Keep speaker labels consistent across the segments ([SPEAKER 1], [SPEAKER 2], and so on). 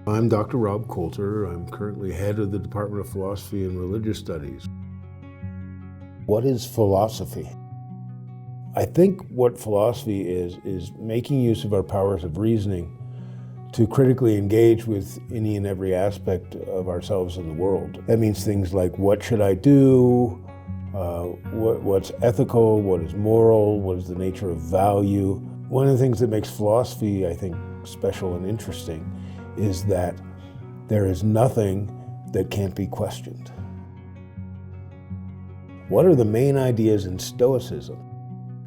[SPEAKER 1] I'm Dr. Rob Colter. I'm currently head of the Department of Philosophy and Religious Studies. What is philosophy? I think what philosophy is making use of our powers of reasoning to critically engage with any and every aspect of ourselves and the world. That means things like, what should I do? What's ethical? What is moral? What is the nature of value? One of the things that makes philosophy, I think, special and interesting is that there is nothing that can't be questioned. What are the main ideas in Stoicism?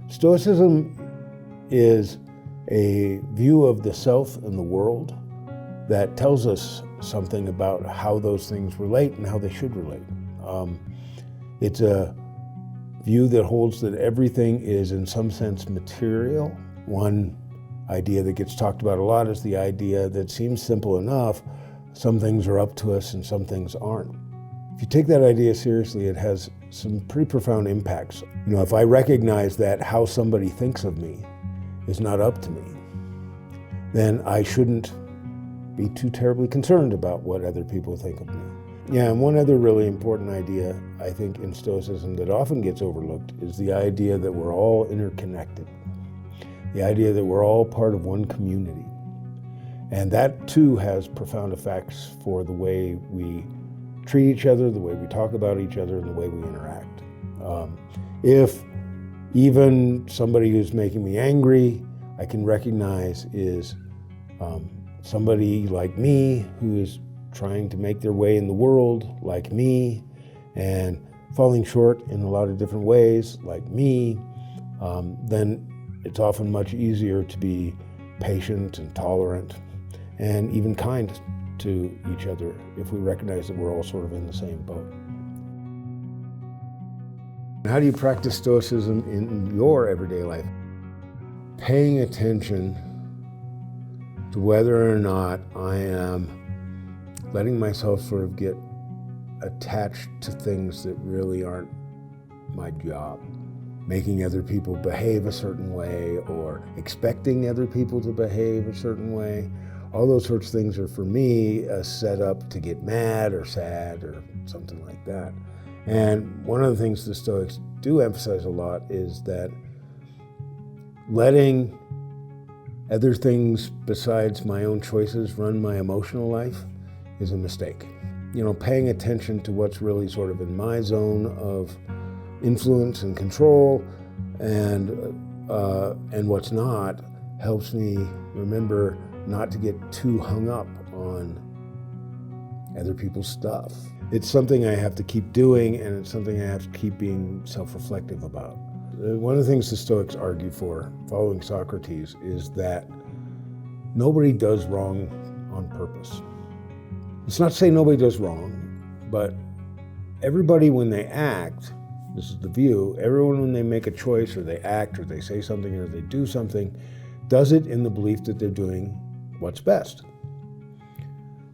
[SPEAKER 1] Stoicism is a view of the self and the world that tells us something about how those things relate and how they should relate. It's a view that holds that everything is in some sense material. One idea that gets talked about a lot is the idea that seems simple enough, some things are up to us and some things aren't. If you take that idea seriously, it has some pretty profound impacts. You know, if I recognize that how somebody thinks of me is not up to me, then I shouldn't be too terribly concerned about what other people think of me. Yeah, and one other really important idea, I think, in Stoicism that often gets overlooked is the idea that we're all interconnected. The idea that we're all part of one community. And that too has profound effects for the way we treat each other, the way we talk about each other, and the way we interact. If even somebody who's making me angry, I can recognize is somebody like me who is trying to make their way in the world like me and falling short in a lot of different ways like me, then it's often much easier to be patient and tolerant and even kind to each other if we recognize that we're all sort of in the same boat. How do you practice Stoicism in your everyday life? Paying attention to whether or not I am letting myself sort of get attached to things that really aren't my job. Making other people behave a certain way or expecting other people to behave a certain way. All those sorts of things are, for me, a setup to get mad or sad or something like that. And one of the things the Stoics do emphasize a lot is that letting other things besides my own choices run my emotional life is a mistake. You know, paying attention to what's really sort of in my zone of influence and control and what's not helps me remember not to get too hung up on other people's stuff. It's something I have to keep doing, and it's something I have to keep being self-reflective about. One of the things the Stoics argue for, following Socrates, is that nobody does wrong on purpose. It's not to say nobody does wrong, but everybody when they act, this is the view, everyone when they make a choice or they act or they say something or they do something, does it in the belief that they're doing what's best.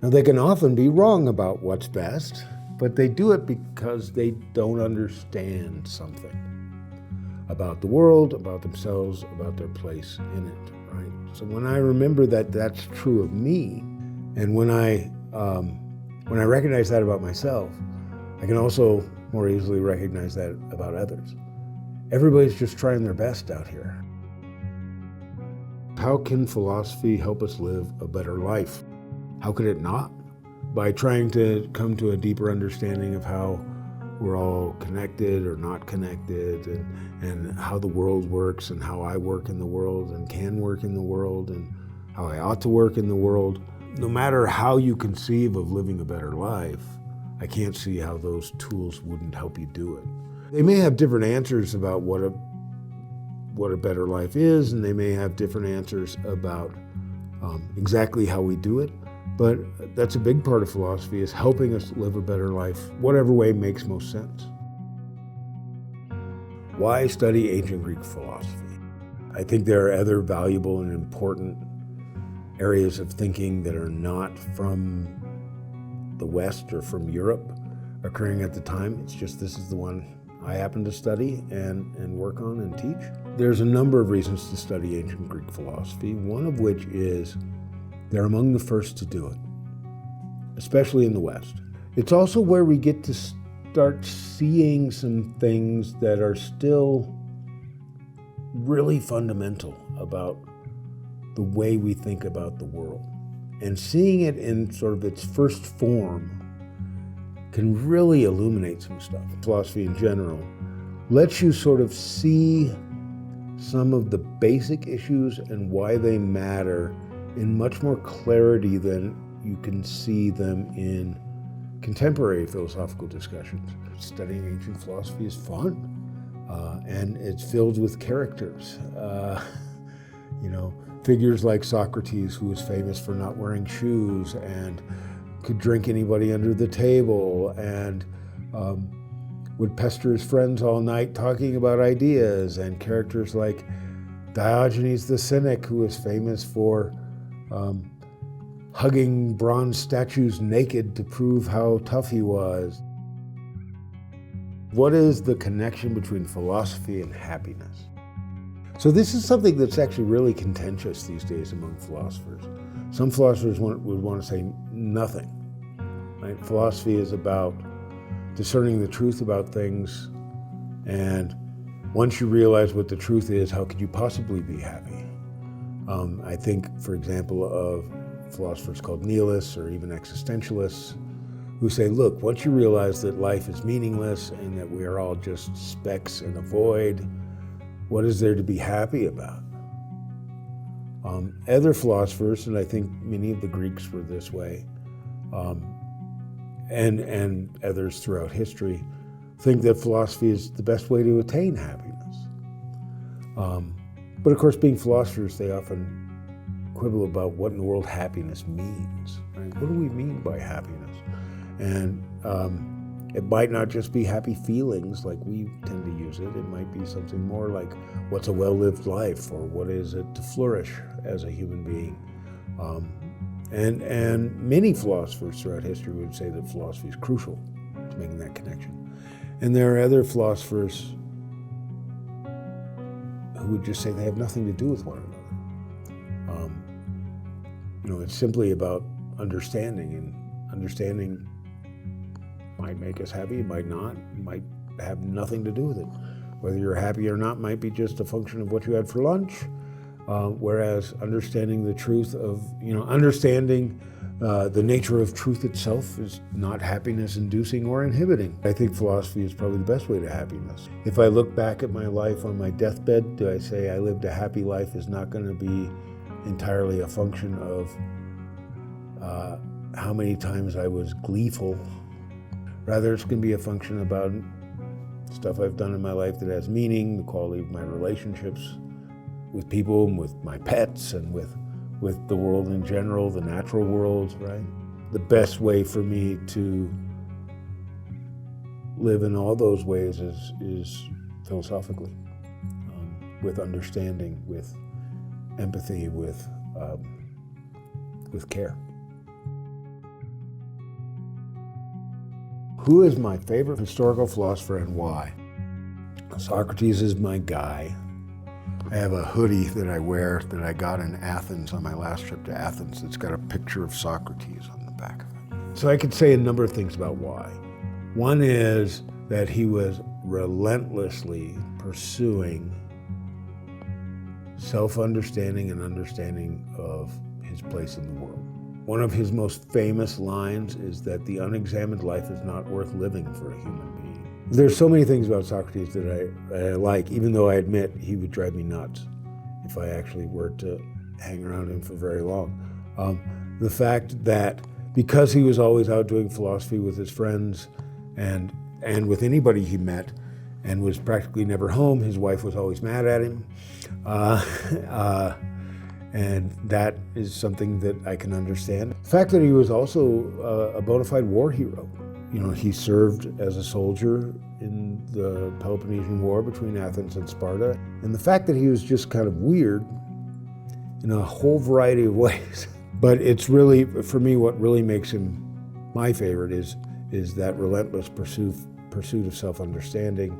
[SPEAKER 1] Now they can often be wrong about what's best, but they do it because they don't understand something about the world, about themselves, about their place in it, right? So when I remember that that's true of me, and when I recognize that about myself, I can also more easily recognize that about others. Everybody's just trying their best out here. How can philosophy help us live a better life? How could it not? By trying to come to a deeper understanding of how we're all connected or not connected, and how the world works, and how I work in the world and can work in the world, and how I ought to work in the world. No matter how you conceive of living a better life, I can't see how those tools wouldn't help you do it. They may have different answers about what a better life is, and they may have different answers about exactly how we do it, but that's a big part of philosophy, is helping us live a better life, whatever way makes most sense. Why study ancient Greek philosophy? I think there are other valuable and important areas of thinking that are not from the West or from Europe occurring at the time. It's just this is the one I happen to study and work on and teach. There's a number of reasons to study ancient Greek philosophy, one of which is they're among the first to do it. especially in the West. It's also where we get to start seeing some things that are still really fundamental about the way we think about the world. And seeing it in sort of its first form can really illuminate some stuff. Philosophy in general lets you sort of see some of the basic issues and why they matter in much more clarity than you can see them in contemporary philosophical discussions. Studying ancient philosophy is fun, and it's filled with characters. Figures like Socrates, who was famous for not wearing shoes and could drink anybody under the table and would pester his friends all night talking about ideas, and characters like Diogenes the Cynic, who was famous for hugging bronze statues naked to prove how tough he was. What is the connection between philosophy and happiness? So this is something that's actually really contentious these days among philosophers. Some philosophers would want to say nothing. Right? Philosophy is about discerning the truth about things, and once you realize what the truth is, how could you possibly be happy? I think, for example, of philosophers called nihilists or even existentialists who say, look, once you realize that life is meaningless and that we are all just specks in a void, what is there to be happy about? Other philosophers, and I think many of the Greeks were this way, and others throughout history, think that philosophy is the best way to attain happiness. But of course, being philosophers, they often quibble about what in the world happiness means. Right? What do we mean by happiness? And it might not just be happy feelings like we tend to use it. It might be something more like, what's a well-lived life, or what is it to flourish as a human being? And many philosophers throughout history would say that philosophy is crucial to making that connection. And there are other philosophers who would just say they have nothing to do with one another. It's simply about understanding, and understanding might make us happy, it might not, it might have nothing to do with it. Whether you're happy or not might be just a function of what you had for lunch, whereas understanding the truth of, understanding the nature of truth itself is not happiness-inducing or inhibiting. I think philosophy is probably the best way to happiness. If I look back at my life on my deathbed, do I say I lived a happy life is not going to be entirely a function of how many times I was gleeful. Rather, it's going to be a function about stuff I've done in my life that has meaning, the quality of my relationships with people and with my pets and with the world in general, the natural world, right? The best way for me to live in all those ways is philosophically, with understanding, with empathy, with care. Who is my favorite historical philosopher and why? Socrates is my guy. I have a hoodie that I wear that I got in Athens on my last trip to Athens. It's got a picture of Socrates on the back of it. So I could say a number of things about why. One is that he was relentlessly pursuing self-understanding and understanding of his place in the world. One of his most famous lines is that the unexamined life is not worth living for a human being. There's so many things about Socrates that I like, even though I admit he would drive me nuts if I actually were to hang around him for very long. The fact that because he was always out doing philosophy with his friends and with anybody he met, and was practically never home, his wife was always mad at him. And that is something that I can understand. The fact that he was also a bona fide war hero. He served as a soldier in the Peloponnesian War between Athens and Sparta. And the fact that he was just kind of weird in a whole variety of ways. But it's really, for me, what really makes him my favorite is that relentless pursuit of self-understanding,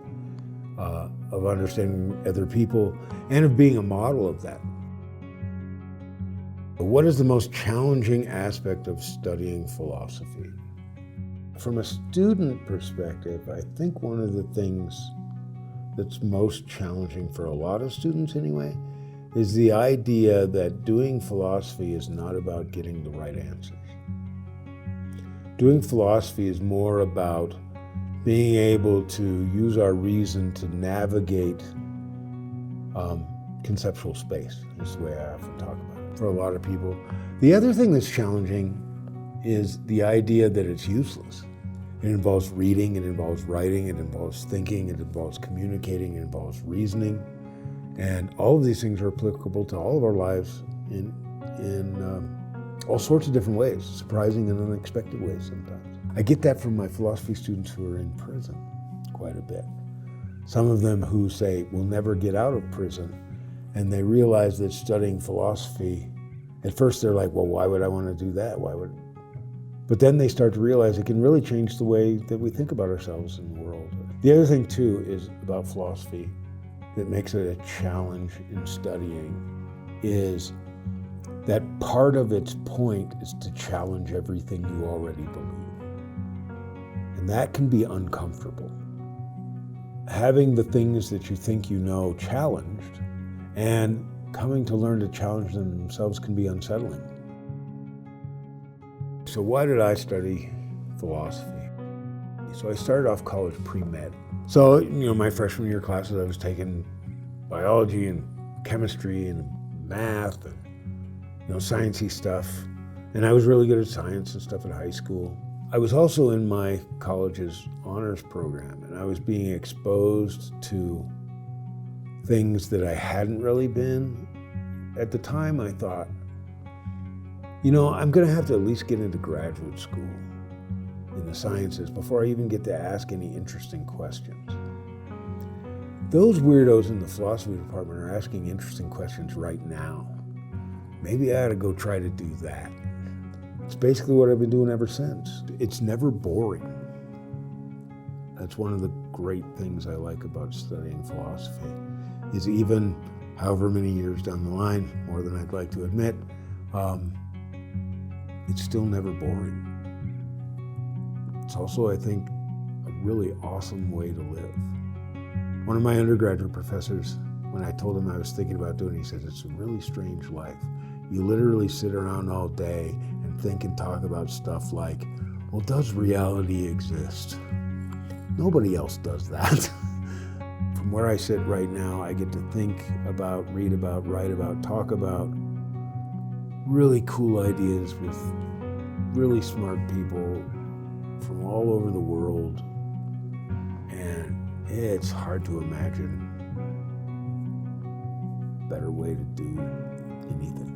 [SPEAKER 1] of understanding other people, and of being a model of that. What is the most challenging aspect of studying philosophy? From a student perspective, I think one of the things that's most challenging for a lot of students anyway is the idea that doing philosophy is not about getting the right answers. Doing philosophy is more about being able to use our reason to navigate conceptual space, is the way I often talk about it for a lot of people. The other thing that's challenging is the idea that it's useless. It involves reading, it involves writing, it involves thinking, it involves communicating, it involves reasoning. And all of these things are applicable to all of our lives in all sorts of different ways, surprising and unexpected ways sometimes. I get that from my philosophy students who are in prison quite a bit. Some of them who say, we'll never get out of prison, and they realize that studying philosophy, at first they're like, well, why would I want to do that? But then they start to realize it can really change the way that we think about ourselves in the world. The other thing too is about philosophy that makes it a challenge in studying is that part of its point is to challenge everything you already believe. And that can be uncomfortable. Having the things that you think you know challenged and coming to learn to challenge them themselves can be unsettling. So why did I study philosophy? So I started off college pre-med. So, my freshman year classes, I was taking biology and chemistry and math and, sciencey stuff. And I was really good at science and stuff in high school. I was also in my college's honors program, and I was being exposed to things that I hadn't really been. At the time, I thought, I'm going to have to at least get into graduate school in the sciences before I even get to ask any interesting questions. Those weirdos in the philosophy department are asking interesting questions right now. Maybe I ought to go try to do that. It's basically what I've been doing ever since. It's never boring. That's one of the great things I like about studying philosophy, is even however many years down the line, more than I'd like to admit, it's still never boring. It's also, I think, a really awesome way to live. One of my undergraduate professors, when I told him I was thinking about doing it, he said, it's a really strange life. You literally sit around all day and think and talk about stuff like, well, does reality exist? Nobody else does that. From where I sit right now, I get to think about, read about, write about, talk about really cool ideas with really smart people from all over the world. And it's hard to imagine a better way to do anything.